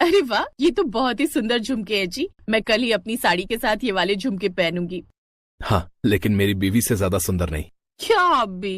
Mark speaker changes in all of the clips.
Speaker 1: अरे वाह, ये तो बहुत ही सुंदर झुमके हैं जी। मैं कल ही अपनी साड़ी के साथ ये वाले झुमके पहनूंगी।
Speaker 2: हाँ, लेकिन मेरी बीवी से ज्यादा सुंदर नहीं।
Speaker 1: क्या आप भी।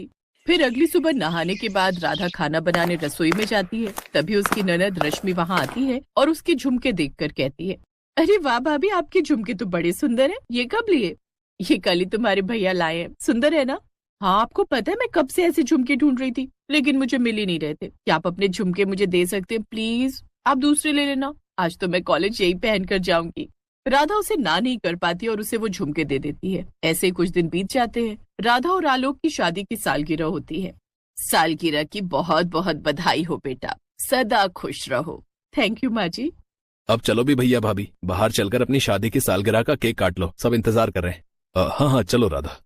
Speaker 1: फिर अगली सुबह नहाने के बाद राधा खाना बनाने रसोई में जाती है। तभी उसकी ननद रश्मि वहाँ आती है और उसके झुमके देखकर कहती है, अरे वाह भाभी, आपके झुमके तो बड़े सुंदर हैं। ये कब लिए? ये कल ही तुम्हारे भैया लाए हैं। सुंदर है ना? हाँ, आपको पता है मैं कब से ऐसे झुमके ढूंढ रही थी, लेकिन मुझे मिल ही नहीं रहे थे। क्या आप अपने झुमके मुझे दे सकते हैं प्लीज? आप दूसरे ले लेना। आज तो मैं कॉलेज यही पहन कर जाऊंगी। राधा उसे ना नहीं कर पाती और उसे वो झुमके दे देती है। ऐसे ही कुछ दिन बीत जाते हैं। राधा और आलोक की शादी की सालगिरह होती है। सालगिरह की बहुत बहुत बधाई हो बेटा, सदा खुश रहो। थैंक यू माँ जी।
Speaker 2: अब चलो भी भैया भाभी, बाहर चलकर अपनी शादी की सालगिरह का केक काट लो, सब इंतजार कर रहे हैं। हाँ हाँ, चलो राधा।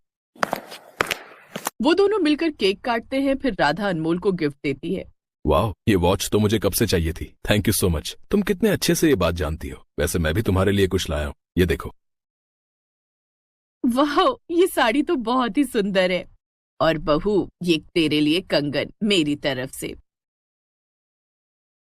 Speaker 1: वो दोनों मिलकर केक काटते हैं। फिर राधा अनमोल को गिफ्ट देती है।
Speaker 2: वाह, ये वॉच तो मुझे कब से चाहिए थी। Thank you so much. तुम कितने अच्छे से ये बात जानती हो। वैसे मैं भी तुम्हारे लिए कुछ लाया हूँ, ये देखो।
Speaker 1: वाह, ये साड़ी तो बहुत ही सुंदर है। और बहू, ये तेरे लिए कंगन मेरी तरफ से।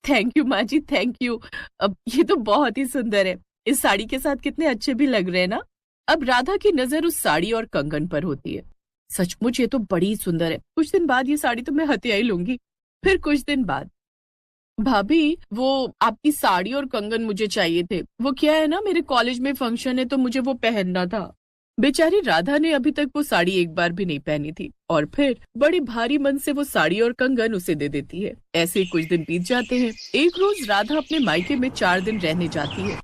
Speaker 1: थैंक यू माँ जी, थैंक यू। अब ये तो बहुत ही सुंदर है। इस साड़ी के साथ कितने अच्छे भी लग रहे हैं ना। अब राधा की नजर उस साड़ी और कंगन पर होती है। सचमुच ये तो बड़ी सुंदर है। कुछ दिन बाद ये साड़ी तो मैं हथिया ही लूंगी। फिर कुछ दिन बाद, भाभी वो आपकी साड़ी और कंगन मुझे चाहिए थे। वो क्या है ना, मेरे कॉलेज में फंक्शन है तो मुझे वो पहनना था। बेचारी राधा ने अभी तक वो साड़ी एक बार भी नहीं पहनी थी और फिर बड़ी भारी मन से वो साड़ी और कंगन उसे दे देती है। ऐसे ही कुछ दिन बीत जाते हैं। एक रोज राधा अपने मायके में 4 दिन रहने जाती है।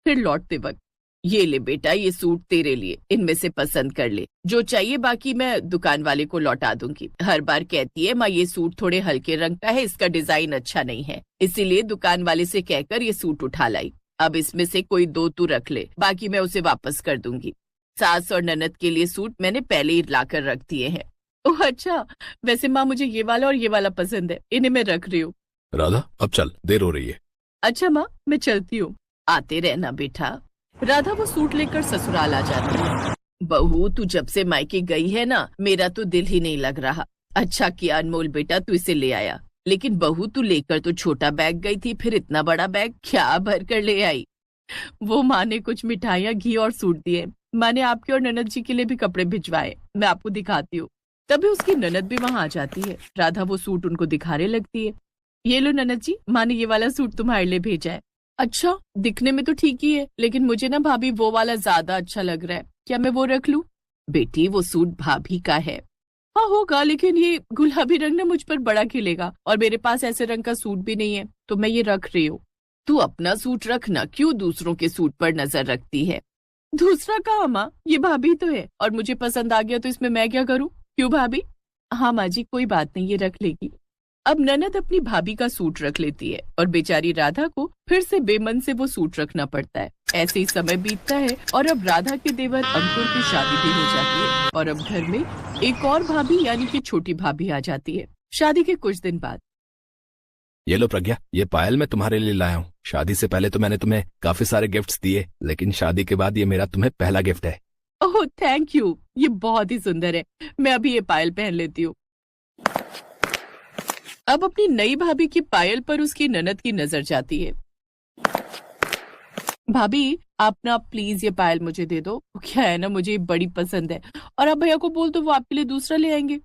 Speaker 1: फिर लौटते वक्त, ये ले बेटा, ये सूट तेरे लिए, इनमें से पसंद कर ले जो चाहिए, बाकी मैं दुकान वाले को लौटा दूंगी। हर बार कहती है, माँ ये सूट थोड़े हल्के रंग का है, इसका डिजाइन अच्छा नहीं है, इसीलिए दुकान वाले से कहकर ये सूट उठा लाई। अब इसमें से कोई 2 तू रख ले, बाकी मैं उसे वापस कर दूंगी। सास और ननद के लिए सूट मैंने पहले ही लाकर रख दिए हैं। ओह अच्छा, वैसे माँ मुझे ये वाला और ये वाला पसंद है, इन्हें मैं रख रही हूँ।
Speaker 2: राधा अब चल, देर हो रही है।
Speaker 1: अच्छा माँ, मैं चलती हूँ। आते रहना बेटा। राधा वो सूट लेकर ससुराल आ जाती है। बहू, तू जब से मायके गई है ना, मेरा तो दिल ही नहीं लग रहा। अच्छा किया अनमोल बेटा, तू इसे ले आया। लेकिन बहू, तू लेकर तो छोटा बैग गई थी, फिर इतना बड़ा बैग क्या भर कर ले आई? वो माँ ने कुछ मिठाइयाँ, घी और सूट दिए। माँ ने आपके और ननद जी के लिए भी कपड़े भिजवाए, मैं आपको दिखाती हूँ। तभी उसकी ननद भी वहाँ आ जाती है। राधा वो सूट उनको दिखाने लगती है। ये लो ननद जी, माँ ने ये वाला सूट तुम्हारे लिए भेजा है। अच्छा, दिखने में तो ठीक ही है, लेकिन मुझे ना भाभी वो वाला ज्यादा अच्छा लग रहा है। क्या मैं वो रख लूं? बेटी, वो सूट भाभी का है। हाँ होगा, लेकिन ये गुलाबी रंग ना मुझ पर बड़ा खिलेगा और मेरे पास ऐसे रंग का सूट भी नहीं है, तो मैं ये रख रही हूँ। तू अपना सूट रखना, क्यों दूसरों के सूट पर नजर रखती है? दूसरा कहाँ माँ, ये भाभी तो है और मुझे पसंद आ गया तो इसमें मैं क्या करूँ? क्यों भाभी? हाँ माँ जी, कोई बात नहीं, ये रख लेगी। अब ननद अपनी भाभी का सूट रख लेती है और बेचारी राधा को फिर से बेमन से वो सूट रखना पड़ता है। ऐसे ही समय बीतता है और अब राधा के देवर अंकुर की शादी भी हो जाती है और अब घर में एक और भाभी यानी कि छोटी भाभी आ जाती है। शादी के कुछ दिन बाद,
Speaker 2: ये लो प्रज्ञा, ये पायल मैं तुम्हारे लिए लाया हूँ। शादी से पहले तो मैंने तुम्हें काफी सारे गिफ्ट्स दिए, लेकिन शादी के बाद ये मेरा तुम्हें पहला गिफ्ट है।
Speaker 1: ओह थैंक यू, ये बहुत ही सुंदर है। मैं अभी ये पायल पहन लेती हूँ। अब अपनी नई भाभी की पायल पर उसकी ननद की नजर जाती है। भाभी, आप ना प्लीज ये पायल मुझे दे दो। क्या है ना, मुझे ये बड़ी पसंद है और आप भैया को बोल दो वो आपके लिए दूसरा ले आएंगे।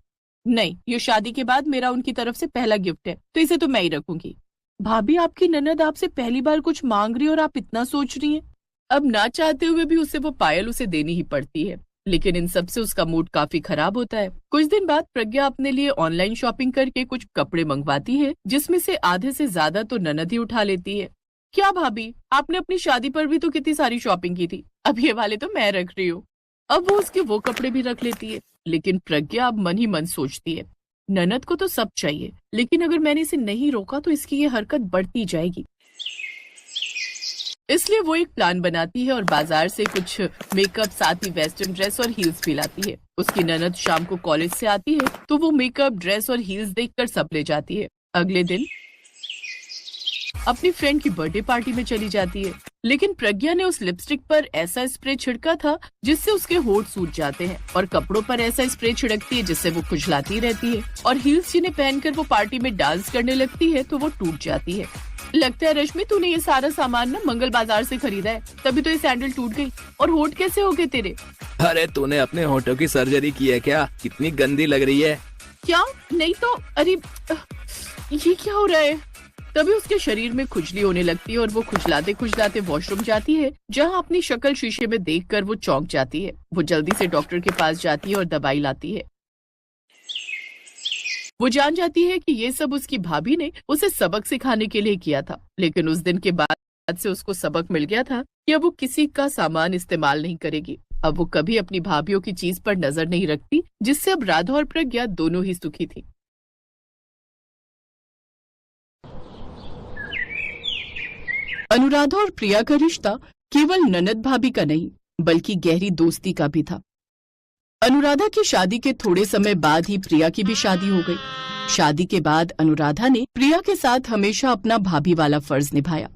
Speaker 1: नहीं, ये शादी के बाद मेरा उनकी तरफ से पहला गिफ्ट है, तो इसे तो मैं ही रखूंगी। भाभी, आपकी ननद आपसे पहली बार कुछ मांग रही है और आप इतना सोच रही हैं। अब ना चाहते हुए भी उसे वो पायल उसे देनी ही पड़ती है, लेकिन इन सब से उसका मूड काफी खराब होता है। कुछ दिन बाद प्रज्ञा अपने लिए ऑनलाइन शॉपिंग करके कुछ कपड़े मंगवाती है, जिसमें से आधे से ज्यादा तो ननद ही उठा लेती है। क्या भाभी, आपने अपनी शादी पर भी तो कितनी सारी शॉपिंग की थी, अब ये वाले तो मैं रख रही हूँ। अब वो उसके वो कपड़े भी रख लेती है, लेकिन प्रज्ञा अब मन ही मन सोचती है, ननद को तो सब चाहिए, लेकिन अगर मैंने इसे नहीं रोका तो इसकी ये हरकत बढ़ती जाएगी। इसलिए वो एक प्लान बनाती है और बाजार से कुछ मेकअप, साथ ही वेस्टर्न ड्रेस और हील्स भी लाती है। उसकी ननद शाम को कॉलेज से आती है तो वो मेकअप, ड्रेस और हील्स देखकर सब ले जाती है। अगले दिन अपनी फ्रेंड की बर्थडे पार्टी में चली जाती है, लेकिन प्रज्ञा ने उस लिपस्टिक पर ऐसा स्प्रे छिड़का था जिससे उसके होंठ सूज जाते हैं और कपड़ों पर ऐसा स्प्रे छिड़कती है जिससे वो खुजलाती रहती है और हील्स जिन्हें पहनकर वो पार्टी में डांस करने लगती है तो वो टूट जाती है। लगता है रश्मि तूने ये सारा सामान ना मंगल बाजार से खरीदा है, तभी तो ये सैंडल टूट गई। और होठ कैसे हो गए तेरे?
Speaker 2: अरे तूने अपने होठों की सर्जरी की है क्या? कितनी गंदी लग रही है।
Speaker 1: क्या? नहीं तो। अरे ये क्या हो रहा है? तभी उसके शरीर में खुजली होने लगती है और वो खुजलाते खुजलाते वॉशरूम जाती है, जहाँ अपनी शक्ल शीशे में देखकर वो चौंक जाती है। वो जल्दी से डॉक्टर के पास जाती है और दवाई लाती है। वो जान जाती है कि ये सब उसकी भाभी ने उसे सबक सिखाने के लिए किया था, लेकिन उस दिन के बाद से उसको सबक मिल गया था कि अब वो किसी का सामान इस्तेमाल नहीं करेगी। अब वो कभी अपनी भाभीयों की चीज पर नजर नहीं रखती, जिससे अब राधा और प्रज्ञा दोनों ही सुखी थी। अनुराधा और प्रिया का रिश्ता केवल ननद भाभी का नहीं बल्कि गहरी दोस्ती का भी था। अनुराधा की शादी के थोड़े समय बाद ही प्रिया की भी शादी हो गई। शादी के बाद अनुराधा ने प्रिया के साथ हमेशा अपना भाभी वाला फर्ज निभाया।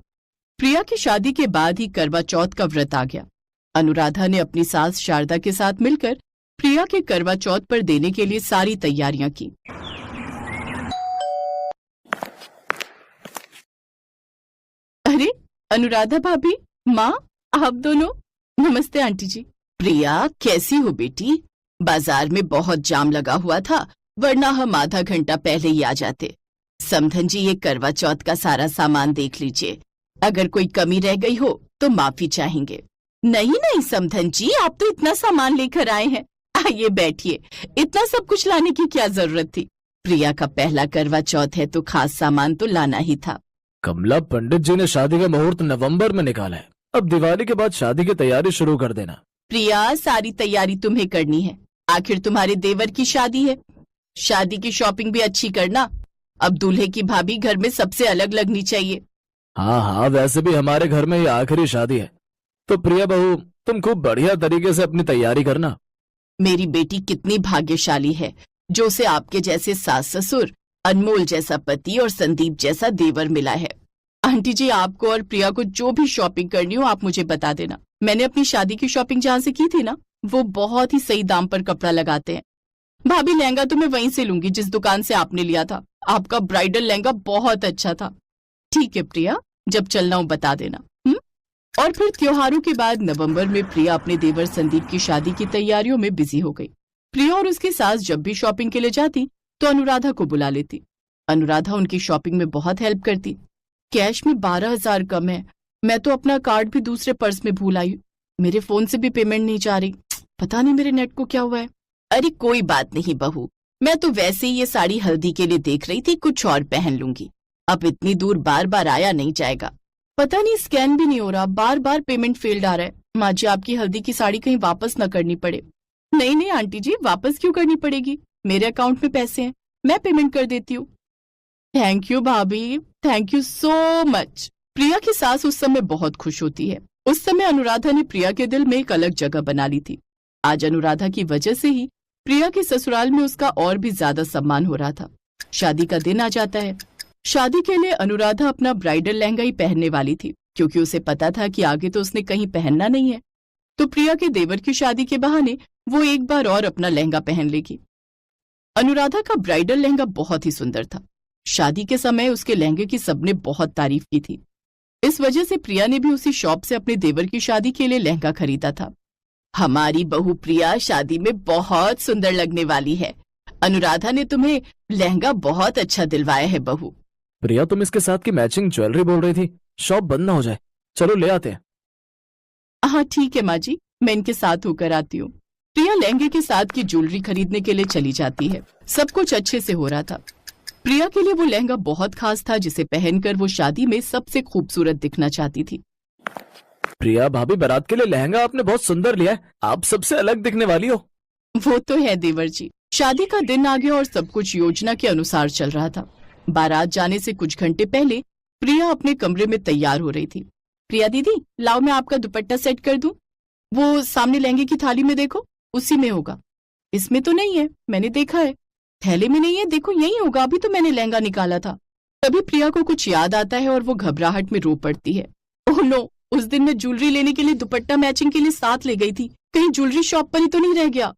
Speaker 1: प्रिया की शादी के बाद ही करवा चौथ का व्रत आ गया। अनुराधा ने अपनी सास शारदा के साथ मिलकर प्रिया के करवा चौथ पर देने के लिए सारी तैयारियां की। अरे अनुराधा भाभी, माँ, आप दोनों। नमस्ते आंटी जी। प्रिया कैसी हो बेटी? बाजार में बहुत जाम लगा हुआ था, वरना हम आधा घंटा पहले ही आ जाते। समधन जी, ये करवा चौथ का सारा सामान देख लीजिए, अगर कोई कमी रह गई हो तो माफी चाहेंगे। नहीं नहीं समधन जी, आप तो इतना सामान लेकर आए हैं, आइए बैठिए। इतना सब कुछ लाने की क्या जरूरत थी? प्रिया का पहला करवा चौथ है तो खास सामान तो लाना ही था।
Speaker 3: कमला, पंडित जी ने शादी का मुहूर्त नवंबर में निकाला है, अब दिवाली के बाद शादी की तैयारी शुरू कर देना।
Speaker 1: प्रिया, सारी तैयारी तुम्हें करनी है, आखिर तुम्हारे देवर की शादी है। शादी की शॉपिंग भी अच्छी करना। अब दूल्हे की भाभी घर में सबसे अलग लगनी चाहिए।
Speaker 3: हाँ हाँ, वैसे भी हमारे घर में ये आखिरी शादी है, तो प्रिया बहू तुम खूब बढ़िया तरीके से अपनी तैयारी करना।
Speaker 1: मेरी बेटी कितनी भाग्यशाली है जो उसे आपके जैसे सास ससुर, अनमोल जैसा पति और संदीप जैसा देवर मिला है। आंटी जी, आपको और प्रिया को जो भी शॉपिंग करनी हो आप मुझे बता देना। मैंने अपनी शादी की शॉपिंग जहाँ से की थी ना, वो बहुत ही सही दाम पर कपड़ा लगाते हैं। भाभी, लहंगा तो मैं वहीं से लूंगी जिस दुकान से आपने लिया था। आपका ब्राइडल लहंगा बहुत अच्छा था। ठीक है प्रिया, जब चलना हो बता देना। और फिर त्योहारों के बाद नवंबर में प्रिया अपने देवर संदीप की शादी की तैयारियों में बिजी हो गई। प्रिया और उसकी सास जब भी शॉपिंग के लिए जाती तो अनुराधा को बुला लेती। अनुराधा उनकी शॉपिंग में बहुत हेल्प करती। कैश में 12,000 कम है, मैं तो अपना कार्ड भी दूसरे पर्स में भूल आई। मेरे फोन से भी पेमेंट नहीं जा रही, पता नहीं मेरे नेट को क्या हुआ है। अरे कोई बात नहीं बहू, मैं तो वैसे ही ये साड़ी हल्दी के लिए देख रही थी, कुछ और पहन लूंगी। अब इतनी दूर बार बार आया नहीं जाएगा। पता नहीं स्कैन भी नहीं हो रहा, बार बार पेमेंट फेल्ड आ रहा है। माँ जी, आपकी हल्दी की साड़ी कहीं वापस न करनी पड़े। नहीं नहीं आंटी जी, वापस क्यों करनी पड़ेगी, मेरे अकाउंट में पैसे हैं, मैं पेमेंट कर देती हूँ। थैंक यू भाभी, थैंक यू सो मच। प्रिया की सास उस समय बहुत खुश होती है। उस समय अनुराधा ने प्रिया के दिल में एक अलग जगह बना ली थी। आज अनुराधा की वजह से ही प्रिया के ससुराल में उसका और भी ज्यादा सम्मान हो रहा था। शादी का दिन आ जाता है। शादी के लिए अनुराधा अपना ब्राइडल लहंगा ही पहनने वाली थी, क्योंकि उसे पता था कि आगे तो उसने कहीं पहनना नहीं है। तो प्रिया के देवर की शादी के बहाने वो एक बार और अपना लहंगा पहन लेगी। अनुराधा का ब्राइडल लहंगा बहुत ही सुंदर था। शादी के समय उसके लहंगे की सबने बहुत तारीफ की थी। इस वजह से प्रिया ने भी उसी शॉप से अपने देवर की शादी के लिए लहंगा खरीदा था। हमारी बहू प्रिया शादी में बहुत सुंदर लगने वाली है। अनुराधा ने तुम्हें लहंगा बहुत अच्छा दिलवाया है बहू।
Speaker 3: प्रिया, तुम इसके साथ की मैचिंग ज्वेलरी बोल रही थी, शॉप बंद ना हो जाए, चलो ले आते हैं।
Speaker 1: हाँ ठीक है माँ जी, मैं इनके साथ होकर आती हूँ। प्रिया लहंगे के साथ की ज्वेलरी खरीदने के लिए चली जाती है। सब कुछ अच्छे से हो रहा था। प्रिया के लिए वो लहंगा बहुत खास था, जिसे पहनकर वो शादी में सबसे खूबसूरत दिखना चाहती थी।
Speaker 3: प्रिया भाभी, बारात के लिए लहंगा आपने बहुत सुंदर लिया है, आप सबसे अलग दिखने वाली हो।
Speaker 1: वो तो है देवर जी। शादी का दिन आ गया और सब कुछ योजना के अनुसार चल रहा था। बारात जाने से कुछ घंटे पहले प्रिया अपने कमरे में तैयार हो रही थी। प्रिया दीदी, लाओ मैं आपका दुपट्टा सेट कर दूं। वो सामने लहंगे की थाली में देखो, उसी में होगा। इसमें तो नहीं है, मैंने देखा है। थैले में नहीं है, देखो यही होगा, अभी तो मैंने लहंगा निकाला था। तभी प्रिया को कुछ याद आता है और वो घबराहट में रो पड़ती है। ओह नो, उस दिन मैं ज्वेलरी लेने के लिए दुपट्टा मैचिंग के लिए साथ ले गई थी, कहीं ज्वेलरी शॉप पर ही तो नहीं रह गया।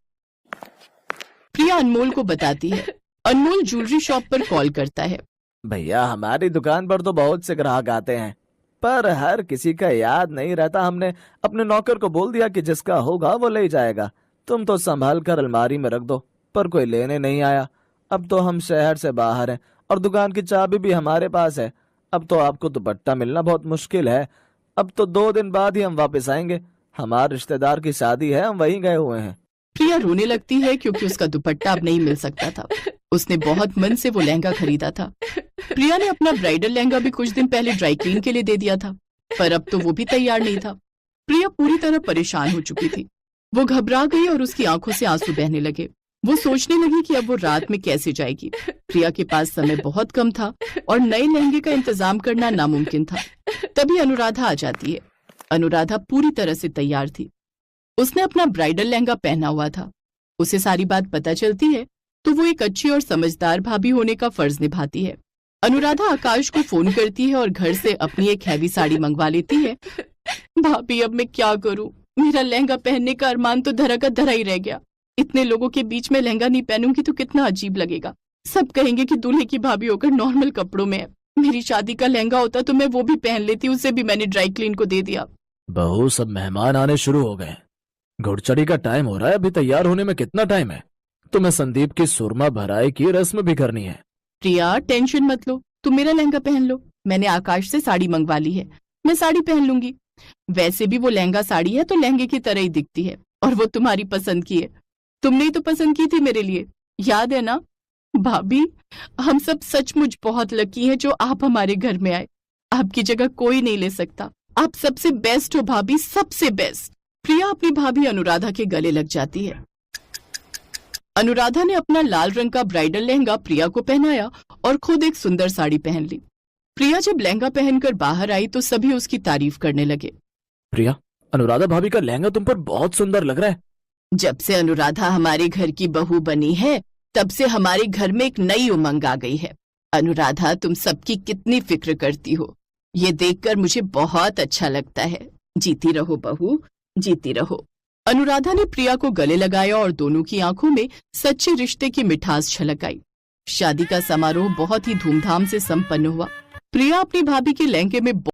Speaker 1: प्रिया अनमोल को बताती है। अनमोल ज्वेलरी शॉप पर कॉल करता है।
Speaker 3: भैया हमारी दुकान पर तो बहुत से ग्राहक आते हैं, पर हर किसी का याद नहीं रहता। हमने अपने नौकर को बोल दिया कि जिसका होगा वो ले जाएगा, तुम तो संभाल कर अलमारी में रख दो, पर कोई लेने नहीं आया। अब तो हम शहर से बाहर हैं और दुकान की चाबी भी हमारे पास है। अब तो आपको दुपट्टा मिलना बहुत मुश्किल है। अब तो 2 दिन बाद ही हम वापस आएंगे। हमारे रिश्तेदार की शादी है, हम वहीं गए हुए हैं।
Speaker 1: प्रिया रोने लगती है क्योंकि उसका दुपट्टा अब नहीं मिल सकता था। उसने बहुत मन से वो लहंगा खरीदा था। प्रिया ने अपना ब्राइडल लहंगा भी कुछ दिन पहले ड्राई क्लीन के लिए दे दिया था, पर अब तो वो भी तैयार नहीं था। प्रिया पूरी तरह परेशान हो चुकी थी। वो घबरा गई और उसकी आंखों से आंसू बहने लगे। वो सोचने लगी कि अब वो रात में कैसे जाएगी। प्रिया के पास समय बहुत कम था और नए लहंगे का इंतजाम करना नामुमकिन था। तभी अनुराधा आ जाती है। अनुराधा पूरी तरह से तैयार थी। उसने अपना ब्राइडल लहंगा पहना हुआ था। उसे सारी बात पता चलती है तो वो एक अच्छी और समझदार भाभी होने का फर्ज निभाती है। अनुराधा आकाश को फोन करती है और घर से अपनी एक हैवी साड़ी मंगवा लेती है। भाभी अब मैं क्या करूं? मेरा लहंगा पहनने का अरमान तो धरा का धरा ही रह गया। इतने लोगों के बीच में लहंगा नहीं पहनूंगी तो कितना अजीब लगेगा। सब कहेंगे कि दूल्हे की भाभी होकर नॉर्मल कपड़ों में है। मेरी शादी का लहंगा होता तो मैं वो भी पहन लेती, उसे भी मैंने ड्राई क्लीन को दे दिया।
Speaker 3: बहू, सब मेहमान आने शुरू हो गए। घुड़चढ़ी का टाइम हो रहा है, अभी तैयार होने में कितना टाइम है? तुम्हें संदीप की सुरमा भराई की रस्म भी करनी है।
Speaker 1: प्रिया टेंशन मत लो, तुम मेरा लहंगा पहन लो। मैंने आकाश से साड़ी मंगवा ली है, मैं साड़ी पहन लूंगी। वैसे भी वो लहंगा साड़ी है तो लहंगे की तरह ही दिखती है, और वो तुम्हारी पसंद की है। तुमने ही तो पसंद की थी मेरे लिए, याद है ना? भाभी, हम सब सचमुच बहुत लकी हैं जो आप हमारे घर में आए। आपकी जगह कोई नहीं ले सकता। आप सबसे बेस्ट हो भाभी, सबसे बेस्ट। प्रिया अपनी भाभी अनुराधा के गले लग जाती है। अनुराधा ने अपना लाल रंग का ब्राइडल लहंगा प्रिया को पहनाया और खुद एक सुंदर साड़ी पहन ली। प्रिया जब लहंगा पहनकर बाहर आई तो सभी उसकी तारीफ करने लगे।
Speaker 3: प्रिया, अनुराधा भाभी का लहंगा तुम पर बहुत सुंदर लग रहा है।
Speaker 1: जब से अनुराधा हमारे घर की बहू बनी है तब से हमारे घर में एक नई उमंग आ गई है। अनुराधा, तुम सबकी कितनी फिक्र करती हो, ये देखकर मुझे बहुत अच्छा लगता है। जीती रहो बहू, जीती रहो। अनुराधा ने प्रिया को गले लगाया और दोनों की आंखों में सच्चे रिश्ते की मिठास छलक आई। शादी का समारोह बहुत ही धूमधाम से संपन्न हुआ। प्रिया अपनी भाभी के लहंगे में